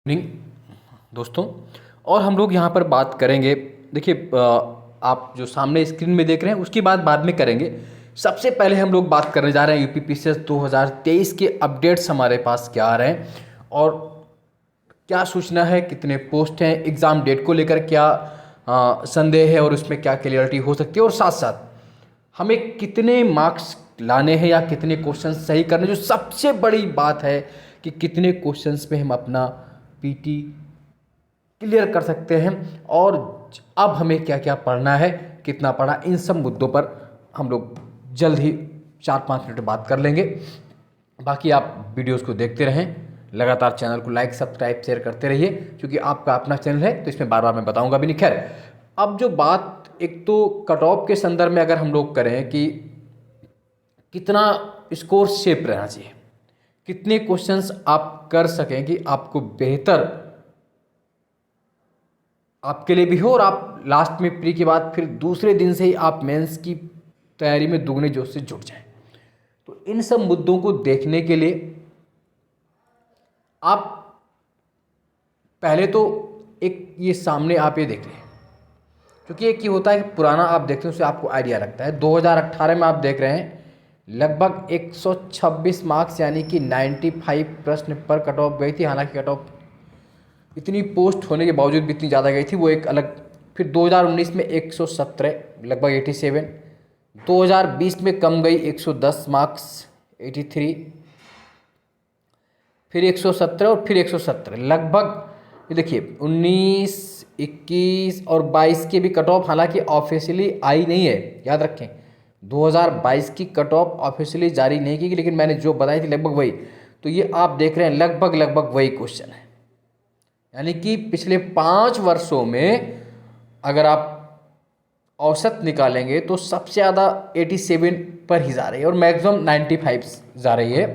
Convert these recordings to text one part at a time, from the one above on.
Evening दोस्तों। और हम लोग यहाँ पर बात करेंगे। देखिए, आप जो सामने स्क्रीन में देख रहे हैं उसकी बात बाद में करेंगे। सबसे पहले हम लोग बात करने जा रहे हैं यूपीपीसीएस 2023 के अपडेट्स हमारे पास क्या आ रहे हैं और क्या सूचना है, कितने पोस्ट हैं, एग्ज़ाम डेट को लेकर क्या संदेह है और उसमें क्या क्लियरिटी हो सकती है, और साथ साथ हमें कितने मार्क्स लाने हैं या कितने क्वेश्चन सही करने। जो सबसे बड़ी बात है कि कितने क्वेश्चंस में हम अपना पीटी क्लियर कर सकते हैं और अब हमें क्या क्या पढ़ना है, कितना पढ़ा, इन सब मुद्दों पर हम लोग जल्द ही 4-5 मिनट बात कर लेंगे। बाकी आप वीडियोस को देखते रहें, लगातार चैनल को लाइक सब्सक्राइब शेयर करते रहिए, क्योंकि आपका अपना चैनल है तो इसमें बार बार मैं बताऊंगा भी नहीं। खैर, अब जो बात एक तो कट ऑफ के संदर्भ में अगर हम लोग करें कि कितना स्कोर शेप रहना चाहिए, कितने क्वेश्चंस आप कर सकें कि आपको बेहतर आपके लिए भी हो और आप लास्ट में प्री के बाद फिर दूसरे दिन से ही आप मेंस की तैयारी में दुगने जोश से जुट जाएं। तो इन सब मुद्दों को देखने के लिए आप पहले तो एक ये सामने आप ये देख लें, क्योंकि एक ये होता है कि पुराना आप देखते हैं उससे आपको आइडिया लगता है। 2018 में आप देख रहे हैं लगभग 126 मार्क्स यानी कि 95 प्रश्न पर कट ऑफ गई थी। हालांकि कट ऑफ इतनी पोस्ट होने के बावजूद भी इतनी ज़्यादा गई थी, वो एक अलग। फिर 2019 में 117 लगभग 87, 2020 में कम गई 110 मार्क्स 83, फिर 117 और फिर 117 लगभग। ये देखिए 19, 21 और 22 के भी कट ऑफ हालांकि ऑफिशियली आई नहीं है, याद रखें 2022 की कट ऑफ ऑफिशियली जारी नहीं की, लेकिन मैंने जो बताई थी लगभग वही। तो ये आप देख रहे हैं लगभग लगभग वही क्वेश्चन है, यानी कि पिछले 5 वर्षों में अगर आप औसत निकालेंगे तो सबसे ज़्यादा 87 पर ही जा रही है और मैक्सिमम 95 जा रही है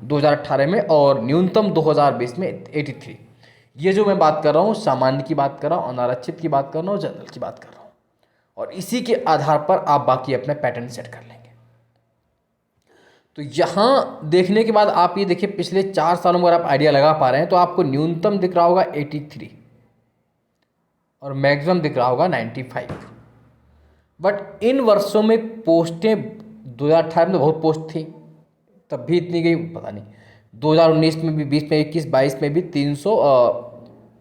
2018 में, और न्यूनतम 2020 में 83। ये जो मैं बात कर रहा हूँ सामान्य की बात कर रहा हूँ, अनारक्षित की बात कर रहा हूँ, जनरल की बात कर रहा हूँ, और इसी के आधार पर आप बाकी अपने पैटर्न सेट कर लेंगे। तो यहाँ देखने के बाद आप ये देखिए पिछले 4 सालों में अगर आप आइडिया लगा पा रहे हैं तो आपको न्यूनतम दिख रहा होगा 83 और मैक्सिमम दिख रहा होगा 95। बट इन वर्षों में पोस्टें 2018 में बहुत पोस्ट थी, तब भी इतनी गई पता नहीं। 2019 में भी, 20 में 21, 22 में भी 300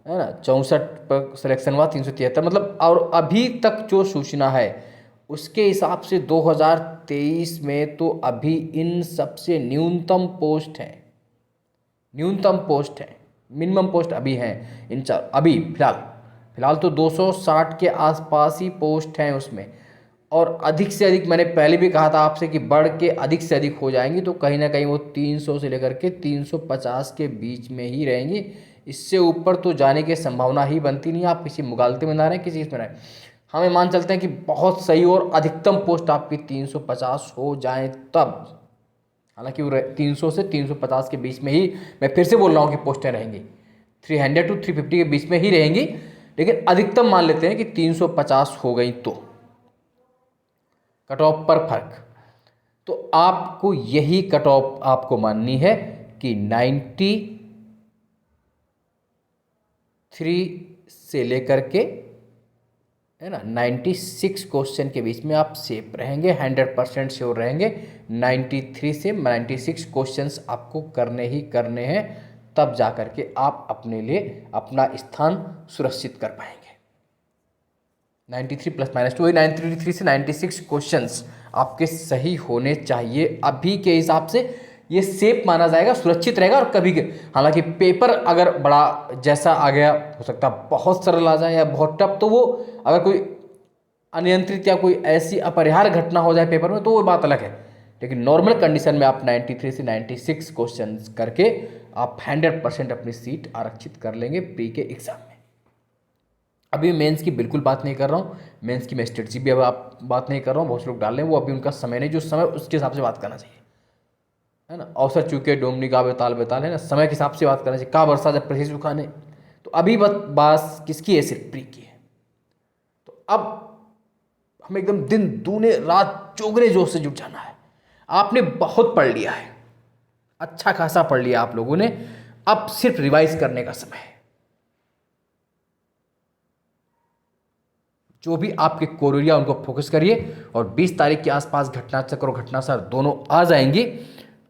है ना 64 पर सिलेक्शन हुआ, 373 मतलब। और अभी तक जो सूचना है उसके हिसाब से 2023 में तो अभी इन सबसे न्यूनतम पोस्ट है, न्यूनतम पोस्ट है, मिनिमम पोस्ट अभी हैं इन चार। अभी फिलहाल तो 260 के आसपास ही पोस्ट हैं उसमें, और अधिक से अधिक मैंने पहले भी कहा था आपसे कि बढ़ के अधिक से अधिक हो जाएंगी, तो कहीं ना कहीं वो 300 से लेकर के 350 के बीच में ही रहेंगी। इससे ऊपर तो जाने की संभावना ही बनती नहीं। आप किसी मुगालते में ना रहें, किसी इसमें रहें, हमें मान चलते हैं कि बहुत सही और अधिकतम पोस्ट आपकी 350 हो जाए तब। हालांकि वो 300 से 350 के बीच में ही, मैं फिर से बोल रहा हूँ कि पोस्टें रहेंगी 300 to 350 के बीच में ही रहेंगी, लेकिन अधिकतम मान लेते हैं कि 350 हो गई तो कट ऑफ पर फर्क। तो आपको यही कट ऑफ आपको माननी है कि 93 से लेकर के है ना 96 क्वेश्चन के बीच में आप सेफ रहेंगे, 100% श्योर रहेंगे। 93 से 96 क्वेश्चंस आपको करने ही करने हैं, तब जाकर के आप अपने लिए अपना स्थान सुरक्षित कर पाएंगे। 93 प्लस माइनस 2, 93 से 96 क्वेश्चंस आपके सही होने चाहिए। अभी के हिसाब से ये सेफ माना जाएगा, सुरक्षित रहेगा। और कभी हालांकि पेपर अगर बड़ा जैसा आ गया, हो सकता है बहुत सरल आ जाए या बहुत टफ, तो वो अगर कोई अनियंत्रित या कोई ऐसी अपरिहार्य घटना हो जाए पेपर में तो वो बात अलग है। लेकिन नॉर्मल कंडीशन में आप 93 से 96 क्वेश्चन करके आप 100% अपनी सीट आरक्षित कर लेंगे प्री के एग्जाम में। अभी मेंस की बिल्कुल बात नहीं कर रहा हूँ, मेंस की मैं स्ट्रेटजी भी अब आप बात नहीं कर रहा हूँ। बहुत से लोग डाल रहे हैं, वो अभी उनका समय नहीं, जो समय उसके हिसाब से बात करना चाहिए, है ना। अवसर चूके डोमनी का बेताल बेताल, है ना, समय के हिसाब से बात करना चाहिए। का वर्षा जब प्रदेश सुखाने, तो अभी बात किसकी है, सिर्फ प्री की है। तो अब हमें एकदम दिन दूने रात चौगने जोश से जुट जाना है। आपने बहुत पढ़ लिया है, अच्छा खासा पढ़ लिया आप लोगों ने, अब सिर्फ रिवाइज करने का समय है। जो भी आपके कोर एरिया उनको फोकस करिए और 20 तारीख के आसपास घटना चक्र और घटना सार दोनों आ जाएंगी,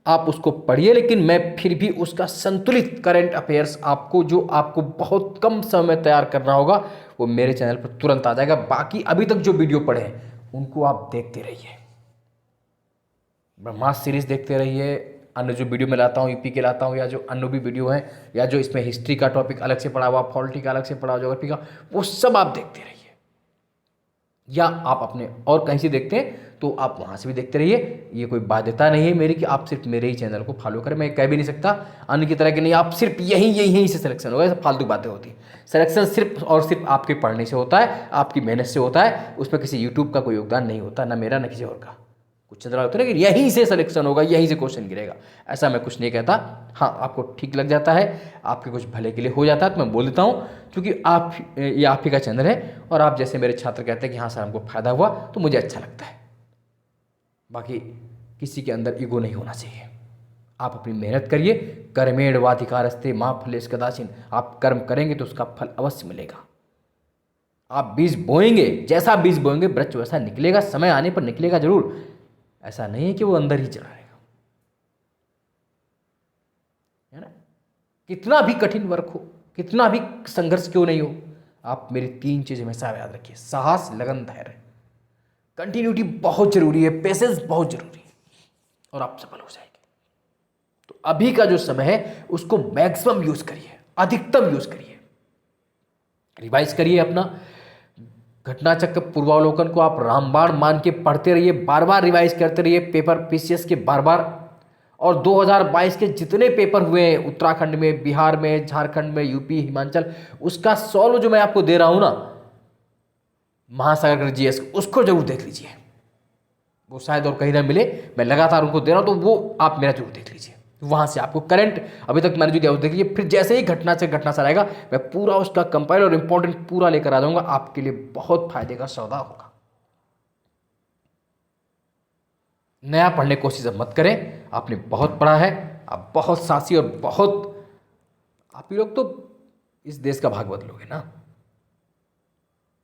आप उसको पढ़िए। लेकिन मैं फिर भी उसका संतुलित करंट अफेयर्स आपको, जो आपको बहुत कम समय में तैयार करना होगा, वो मेरे चैनल पर तुरंत आ जाएगा। बाकी अभी तक जो वीडियो पढ़े हैं उनको आप देखते रहिए, ब्रह्मास्त्र सीरीज देखते रहिए, अन्य जो वीडियो मैं लाता हूँ यूपी के लाता हूँ, या जो अन्य भी वीडियो हैं, या जो इसमें हिस्ट्री का टॉपिक अलग से पढ़ा हुआ, पॉलिटी का अलग से पढ़ा हुआ, ज्योग्राफी का, वो सब आप देखते रहिए। या आप अपने और कहीं से देखते हैं तो आप वहाँ से भी देखते रहिए। ये कोई बाध्यता नहीं है मेरी कि आप सिर्फ मेरे ही चैनल को फॉलो करें। मैं कह भी नहीं सकता अन्य की तरह कि नहीं आप सिर्फ यहीं से सिलेक्शन होगा, सब फालतू बातें होती हैं। सिलेक्शन सिर्फ और सिर्फ आपके पढ़ने से होता है, आपकी मेहनत से होता है, उसमें किसी यूट्यूब का कोई योगदान नहीं होता, ना मेरा ना किसी और का। कुछ चंद्रा होता है ना कि यहीं से सिलेक्शन होगा, यहीं से क्वेश्चन गिरेगा, ऐसा मैं कुछ नहीं कहता। हाँ, आपको ठीक लग जाता है, आपके कुछ भले के लिए हो जाता है तो मैं बोल देता हूँ, क्योंकि ये आप ही का चैनल है और आप जैसे मेरे छात्र कहते हैं कि हाँ सर हमको फ़ायदा हुआ, तो मुझे अच्छा लगता है। बाकी किसी के अंदर ईगो नहीं होना चाहिए। आप अपनी मेहनत करिए, कर्मेण माँ फलेश कदाचिन। आप कर्म करेंगे तो उसका फल अवश्य मिलेगा। आप बीज बोएंगे, जैसा बीज बोएंगे वृक्ष वैसा निकलेगा, समय आने पर निकलेगा जरूर। ऐसा नहीं है कि वो अंदर ही चला रहेगा, है ना। कितना भी कठिन वर्क हो, कितना भी संघर्ष क्यों नहीं हो, आप मेरी 3 चीज़ हमेशा याद रखिए। साहस, लगन, धैर्य, कंटिन्यूटी बहुत जरूरी है, पेशेंस बहुत जरूरी है, और आप सफल हो जाएंगे। तो अभी का जो समय है उसको मैक्सिमम यूज करिए, अधिकतम यूज करिए। रिवाइज करिए अपना घटना चक्र पूर्वावलोकन को, आप रामबाण मान के पढ़ते रहिए, बार बार रिवाइज करते रहिए पेपर पीसीएस के बार बार। और 2022 के जितने पेपर हुए हैं उत्तराखंड में, बिहार में, झारखंड में, यूपी, हिमाचल, उसका सॉल्व जो मैं आपको दे रहा हूं ना, महासागर जीएस, उसको जरूर देख लीजिए। वो शायद और कहीं ना मिले, मैं लगातार उनको दे रहा हूं, तो वो आप मेरा जरूर देख लीजिए। वहां से आपको करंट अभी तक मैंने जो दिया वो देख लीजिए। फिर जैसे ही घटना सर आएगा, मैं पूरा उसका कंपाइल और इंपॉर्टेंट पूरा लेकर आ जाऊंगा, आपके लिए बहुत फायदे का सौदा होगा। नया पढ़ने की कोशिश मत करें, आपने बहुत पढ़ा है, आप बहुत साहसी और बहुत, आप ही लोग तो इस देश का भाग बदलोगे ना,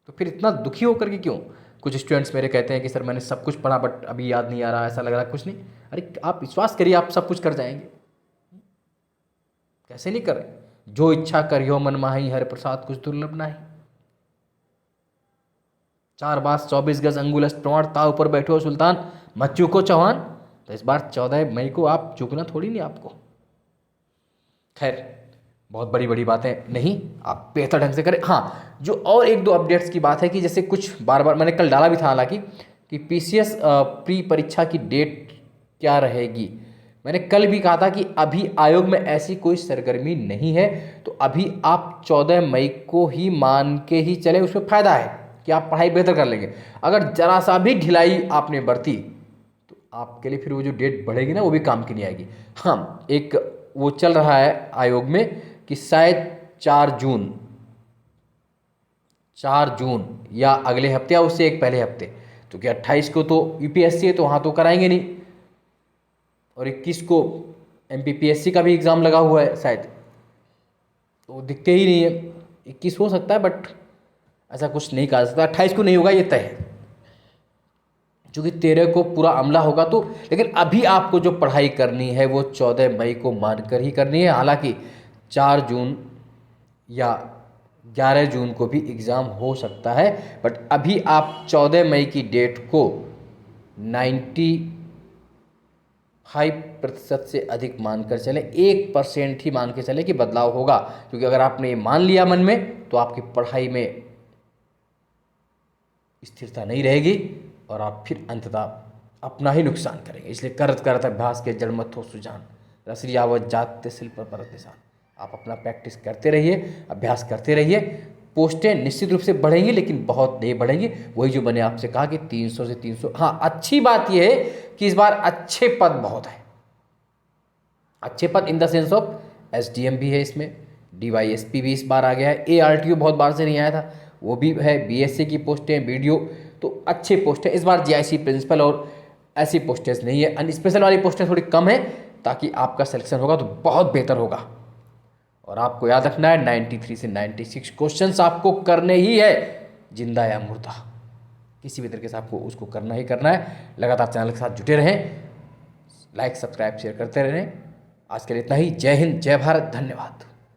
तो फिर इतना दुखी होकर के क्यों। कुछ स्टूडेंट्स मेरे कहते हैं कि सर मैंने सब कुछ पढ़ा बट अभी याद नहीं आ रहा, ऐसा लग रहा है। कुछ नहीं, अरे आप विश्वास करिए, आप सब कुछ कर जाएंगे। कैसे नहीं कर रहे। जो इच्छा करियो मन माही, हर प्रसाद कुछ दुर्लभ नाही। 4 बास 24 गज अंगुल प्रमाण, ताव ऊपर बैठे हो सुल्तान, मत चूको चौहान। तो इस बार 14 मई को आप चूकना थोड़ी नहीं आपको। खैर, बहुत बड़ी बड़ी बातें नहीं, आप बेहतर ढंग से करें। हाँ, जो और 1-2 अपडेट्स की बात है कि जैसे कुछ बार बार मैंने कल डाला भी था हालांकि, कि पीसीएस प्री परीक्षा की डेट क्या रहेगी। मैंने कल भी कहा था कि अभी आयोग में ऐसी कोई सरगर्मी नहीं है, तो अभी आप 14 मई को ही मान के ही चले। उसमें फ़ायदा है कि आप पढ़ाई बेहतर कर लेंगे। अगर जरा सा भी ढिलाई आपने बरती तो आपके लिए फिर वो जो डेट बढ़ेगी ना, वो भी काम की नहीं आएगी। हाँ, एक वो चल रहा है आयोग में कि शायद 4 जून या अगले हफ्ते या उससे एक पहले हफ्ते, तो क्या 28 को तो यूपीएससी है तो वहाँ तो कराएंगे नहीं, और 21 को एमपीपीएससी का भी एग्ज़ाम लगा हुआ है शायद, तो दिखते ही नहीं है। 21 हो सकता है बट ऐसा कुछ नहीं कहा जा सकता। 28 को नहीं होगा, ये तय है, क्योंकि 13 को पूरा अमला होगा। तो लेकिन अभी आपको जो पढ़ाई करनी है वो 14 मई को मानकर ही करनी है। हालांकि 4 जून या 11 जून को भी एग्ज़ाम हो सकता है, बट अभी आप 14 मई की डेट को 95% से अधिक मानकर चलें। 1% ही मान के चलें कि बदलाव होगा, क्योंकि अगर आपने ये मान लिया मन में तो आपकी पढ़ाई में स्थिरता नहीं रहेगी और आप फिर अंततः अपना ही नुकसान करेंगे। इसलिए करत करत अभ्यास के जड़ मत हो सुजान, रसरियावत जाते शिल्प पर निशान। आप अपना प्रैक्टिस करते रहिए, अभ्यास करते रहिए। पोस्टें निश्चित रूप से बढ़ेंगी, लेकिन बहुत नहीं बढ़ेंगी। वही जो मैंने आपसे कहा कि 300 से 300। हाँ, अच्छी बात यह है कि इस बार अच्छे पद बहुत हैं। अच्छे पद in the sense of SDM भी है इसमें, डीवाईएसपी भी इस बार आ गया है, एआरटीओ बहुत बार से नहीं आया था, वो भी है, बीएससी की पोस्टें, वीडियो, तो अच्छे पोस्ट है इस बार। जीआईसी प्रिंसिपल और ऐसी पोस्टें नहीं है, स्पेशल वाली पोस्टें थोड़ी कम है, ताकि आपका सिलेक्शन होगा तो बहुत बेहतर होगा। और आपको याद रखना है 93 से 96 क्वेश्चंस आपको करने ही है। जिंदा या मुर्दा, किसी भी तरीके से आपको उसको करना ही करना है। लगातार चैनल के साथ जुटे रहें, लाइक सब्सक्राइब शेयर करते रहें। आज के लिए इतना ही। जय हिंद, जय भारत, धन्यवाद।